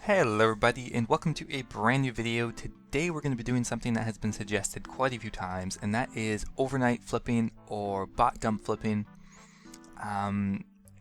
Hello everybody and welcome to a brand new video. Today we're going to be doing something that has been suggested quite a few times, and that is overnight flipping or bot dump flipping.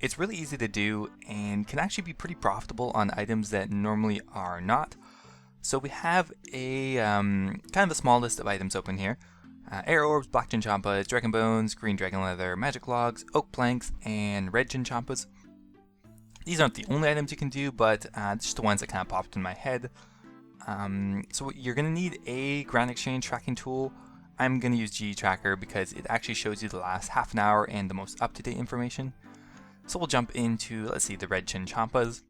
It's really easy to do and can actually be pretty profitable on items that normally are not. So we have a kind of a small list of items open here. Air orbs, black Chin Champas, dragon bones, green dragon leather, magic logs, oak planks, and red Chin Champas. These aren't the only items you can do, but just the ones that kind of popped in my head. So you're going to need a ground exchange tracking tool. I'm going to use GE Tracker because it actually shows you the last half an hour and the most up-to-date information. So we'll jump into, let's see, the red Chin Champas.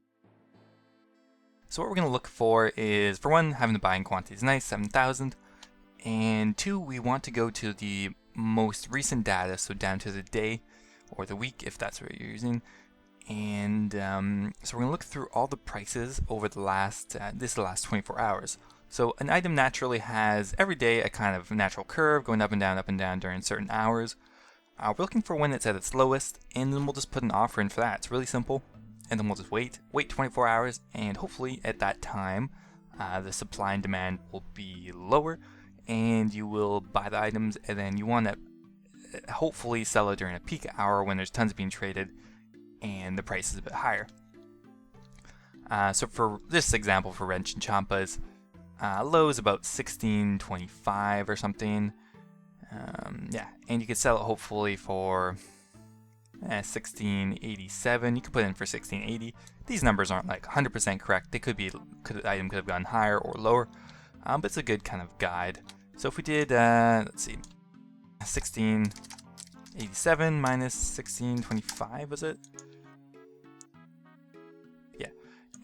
So what we're going to look for is, for one, having the buying quantity is nice, 7,000. And two, we want to go to the most recent data, so down to the day or the week if that's what you're using. And so we're going to look through all the prices over the last, this is the last 24 hours. So an item naturally has every day a kind of natural curve going up and down during certain hours. We're looking for when it's at its lowest, and then we'll just put an offer in for that. It's really simple. And then we'll just wait 24 hours, and hopefully at that time the supply and demand will be lower, and you will buy the items, and then you want to hopefully sell it during a peak hour when there's tons being traded and the price is a bit higher. So for this example for red Chin Champas, low is about 16.25 or something. Yeah, and you could sell it hopefully for 16.87. You could put it in for 16.80. These numbers aren't like 100% correct. They could be, the item could have gone higher or lower, but it's a good kind of guide. So if we did, let's see, 16.87 minus 16.25, was it? Yeah,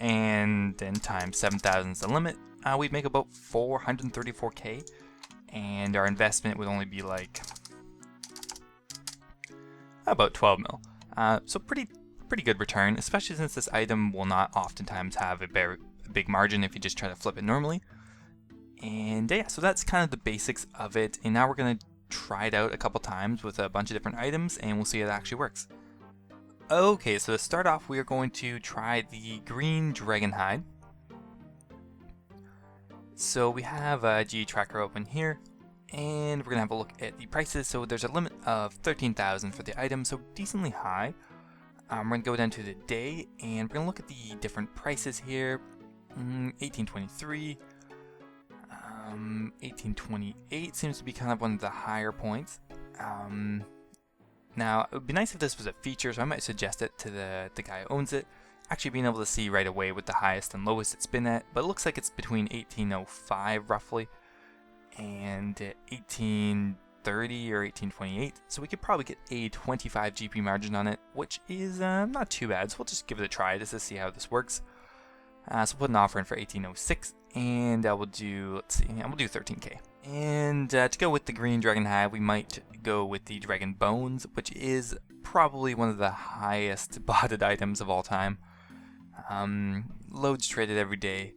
and then times 7,000 is the limit. We'd make about 434k, and our investment would only be like about 12 mil. So pretty good return, especially since this item will not oftentimes have a big margin if you just try to flip it normally. And yeah, so that's kind of the basics of it. And now we're gonna try it out a couple times with a bunch of different items, and we'll see if it actually works. Okay, so to start off, we are going to try the green dragon hide. So we have a GE Tracker open here, and we're gonna have a look at the prices. So there's a limit of 13,000 for the item, so decently high. We're gonna go down to the day, and we're gonna look at the different prices here. 1823, 1828 seems to be kind of one of the higher points. Now, it would be nice if this was a feature, so I might suggest it to the guy who owns it. Actually being able to see right away what the highest and lowest it's been at, but it looks like it's between 1805 roughly and 1830 or 1828. So we could probably get a 25 GP margin on it, which is not too bad. So we'll just give it a try just to see how this works. So we'll put an offer in for 1806, and we'll do, let's see, yeah, we'll do 13k. And to go with the green dragon hide, we might go with the dragon bones, which is probably one of the highest botted items of all time. Loads traded every day,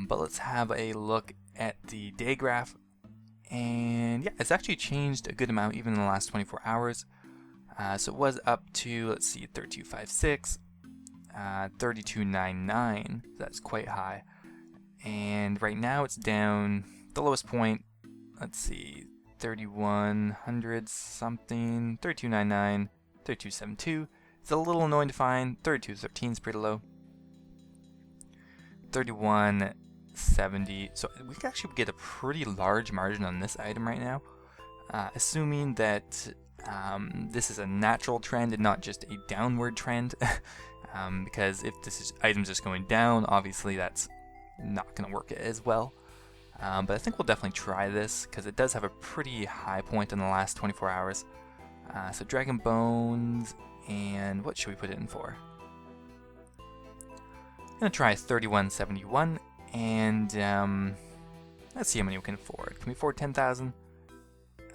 but let's have a look at the day graph. And yeah, it's actually changed a good amount even in the last 24 hours. So it was up to, let's see, 3256, 3299. That's quite high. And right now it's down, the lowest point, let's see, 3100 something, 3299, 3272. It's a little annoying to find. 3213 is pretty low. 3170. So we can actually get a pretty large margin on this item right now, assuming that this is a natural trend and not just a downward trend. Because if this item's just going down, obviously that's not going to work as well. But I think we'll definitely try this because it does have a pretty high point in the last 24 hours. So dragon bones, and what should we put it in for? I'm going to try 3171, and let's see how many we can afford. Can we afford 10,000?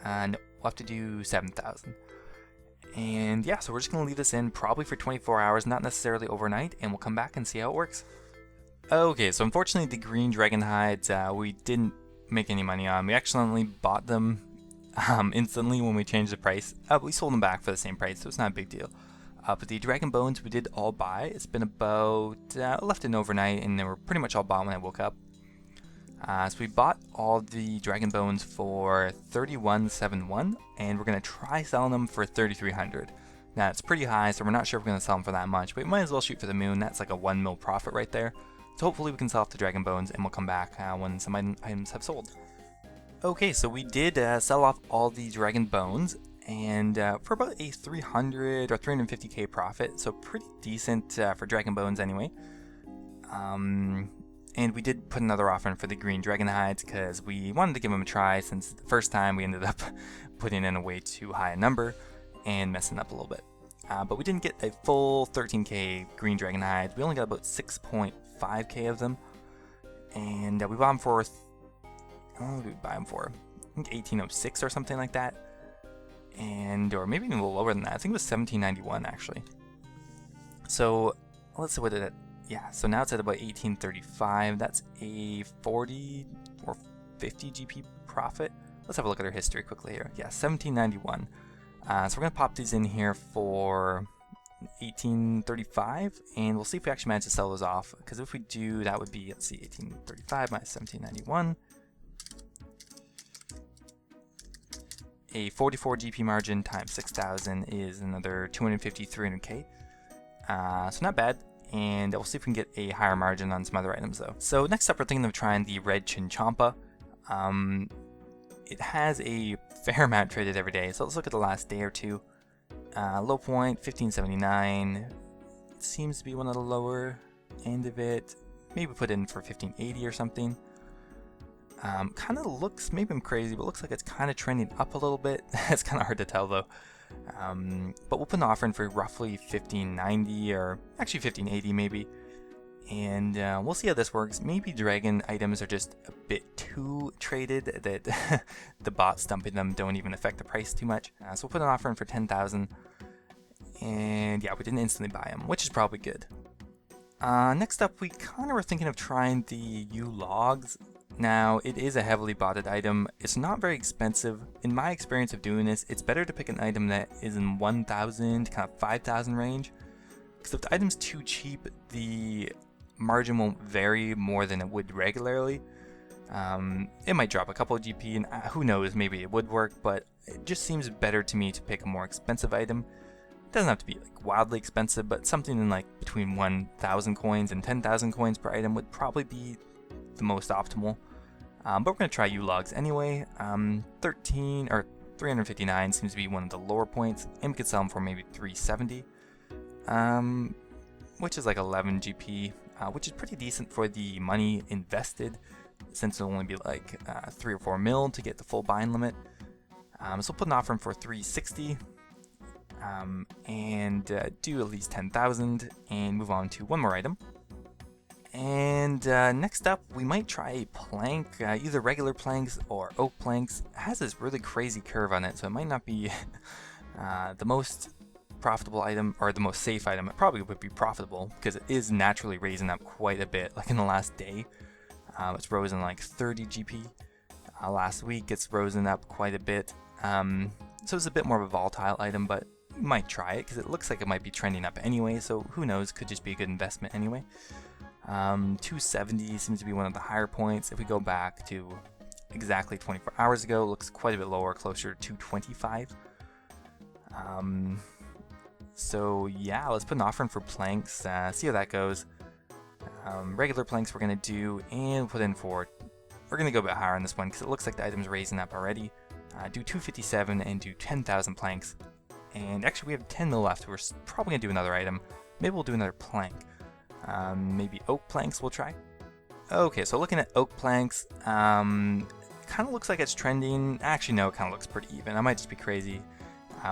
No, we'll have to do 7,000. And yeah, so we're just going to leave this in probably for 24 hours, not necessarily overnight, and we'll come back and see how it works. Okay, so unfortunately the green dragon hides we didn't make any money on. We accidentally bought them instantly when we changed the price. But we sold them back for the same price, so it's not a big deal. But the dragon bones we did all buy. It's been about, left in overnight, and they were pretty much all bought when I woke up. So we bought all the dragon bones for 31.71, and we're going to try selling them for 3,300. Now it's pretty high, so we're not sure if we're going to sell them for that much, but we might as well shoot for the moon. That's like a 1 mil profit right there. So hopefully we can sell off the dragon bones, and we'll come back when some items have sold. Okay, so we did sell off all the dragon bones, and for about a 300 or 350k profit, so pretty decent for dragon bones anyway. And we did put another offer in for the green dragon hides because we wanted to give them a try, since the first time we ended up putting in a way too high a number and messing up a little bit. But we didn't get a full 13k green dragon hides. We only got about 6.5k of them, and we bought them for, what did we buy them for? I think 1806 or something like that, or maybe even a little lower than that. I think it was 1791 actually. So let's see what it. Yeah, so now it's at about 1835. That's a 40 or 50 GP profit. Let's have a look at our history quickly here. Yeah, 1791. So we're going to pop these in here for 1835, and we'll see if we actually manage to sell those off. Because if we do, that would be, let's see, 1835 minus 1791. A 44 GP margin times 6,000 is another 250, 300k. So not bad. And we'll see if we can get a higher margin on some other items though. So next up, we're thinking of trying the red Chin Champa. It has a fair amount traded every day, so let's look at the last day or two. Low point 1579, it seems to be one of the lower end of it. Maybe put in for 1580 or something. Kind of looks, maybe I'm crazy, but looks like it's kind of trending up a little bit. It's kind of hard to tell though. But we'll put an offer in for roughly 1590, or actually 1580 maybe, and we'll see how this works. Maybe dragon items are just a bit too traded that the bots dumping them don't even affect the price too much. So we'll put an offer in for 10,000, and yeah, we didn't instantly buy them, which is probably good. Next up, we kind of were thinking of trying the U-Logs. Now, it is a heavily botted item. It's not very expensive. In my experience of doing this, it's better to pick an item that is in 1,000 kind of 5,000 range. Because if the item's too cheap, the margin won't vary more than it would regularly. It might drop a couple of GP, and who knows, maybe it would work, but it just seems better to me to pick a more expensive item. It doesn't have to be like wildly expensive, but something in like between 1,000 coins and 10,000 coins per item would probably be the most optimal. But we're going to try U-Logs anyway. 13 or 359 seems to be one of the lower points, and we could sell them for maybe 370, which is like 11 GP, which is pretty decent for the money invested, since it'll only be like 3 or 4 mil to get the full buying limit. So we'll put an offer in for 360, and do at least 10,000, and move on to one more item. And next up, we might try a plank, either regular planks or oak planks. It has this really crazy curve on it, so it might not be the most profitable item, or the most safe item. It probably would be profitable because it is naturally raising up quite a bit. Like in the last day, it's risen like 30 GP. Last week, it's risen up quite a bit. So it's a bit more of a volatile item, but we might try it because it looks like it might be trending up anyway. So who knows? Could just be a good investment anyway. 270 seems to be one of the higher points. If we go back to exactly 24 hours ago, it looks quite a bit lower, closer to 225. So yeah, let's put an offer in for planks, see how that goes. Regular planks we're going to do, and put in for, we're going to go a bit higher on this one because it looks like the item's raising up already. Do 257 and do 10,000 planks. And actually we have 10 mil left, we're probably going to do another item. Maybe we'll do another plank. Maybe oak planks we'll try. Okay, so looking at oak planks, kind of looks like it's trending. Actually, no, it kind of looks pretty even. I might just be crazy.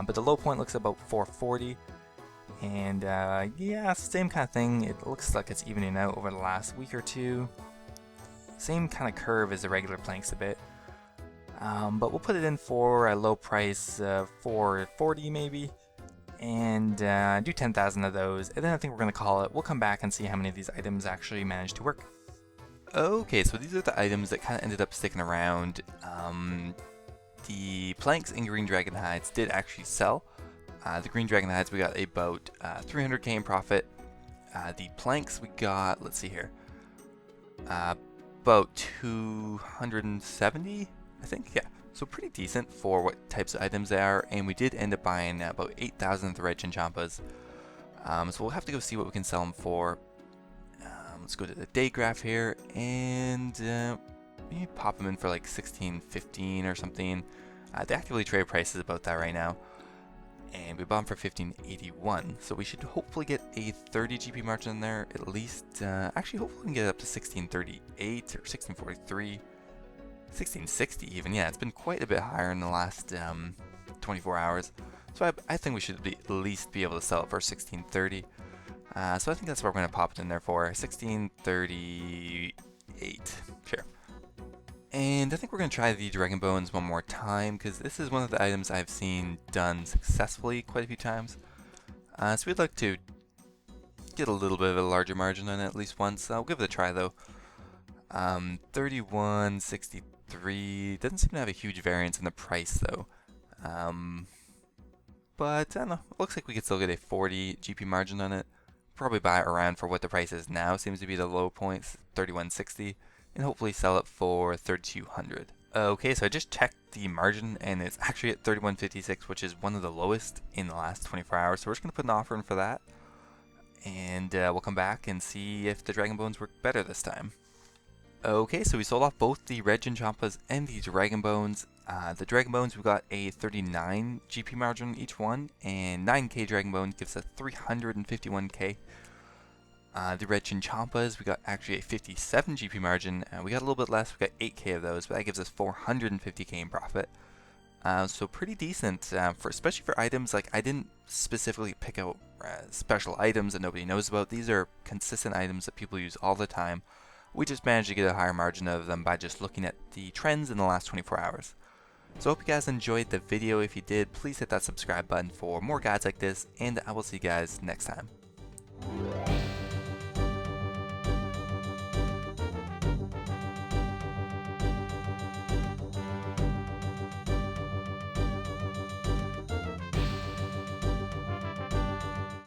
But the low point looks about 440. And yeah, same kind of thing. It looks like it's evening out over the last week or two. Same kind of curve as the regular planks a bit. But we'll put it in for a low price, 440 maybe. And do 10,000 of those, and then I think we're going to call it. We'll come back and see how many of these items actually managed to work. Okay, so these are the items that kind of ended up sticking around. The planks and green dragon hides did actually sell. The green dragon heads, we got about 300k in profit. The planks, we got, let's see here, about 270, I think, yeah. So pretty decent for what types of items they are, and we did end up buying about 8,000 of the red Chin Champas. So we'll have to go see what we can sell them for. Let's go to the day graph here, and maybe pop them in for like 16.15 or something. The actively traded price is about that right now. And we bought them for 15.81, so we should hopefully get a 30 GP margin in there at least. Actually, hopefully we can get it up to 16.38 or 16.43, 16.60 even. Yeah, it's been quite a bit higher in the last 24 hours. So I think we should at least be able to sell it for 16.30. So I think that's what we're going to pop it in there for, 16.38. Sure. And I think we're going to try the Dragon Bones one more time, because this is one of the items I've seen done successfully quite a few times. So we'd like to get a little bit of a larger margin on it at least once. I'll give it a try though. 31.63, doesn't seem to have a huge variance in the price though. But I don't know, it looks like we could still get a 40 GP margin on it. Probably buy it around for what the price is now, seems to be the low points, 31.60. And hopefully sell it for 3,200. Okay, so I just checked the margin and it's actually at 31.56, which is one of the lowest in the last 24 hours. So we're just going to put an offer in for that. And we'll come back and see if the Dragon Bones work better this time. Okay, so we sold off both the red Chin Champas and the Dragon Bones. The Dragon Bones, we got a 39 GP margin each one, and 9k Dragon Bones gives us 351k. The red Chin Champas, we got actually a 57 GP margin. We got a little bit less, we got 8k of those, but that gives us 450k in profit. So pretty decent, especially for items. Like, I didn't specifically pick out special items that nobody knows about. These are consistent items that people use all the time. We just managed to get a higher margin out of them by just looking at the trends in the last 24 hours. So I hope you guys enjoyed the video. If you did, please hit that subscribe button for more guides like this, and I will see you guys next time.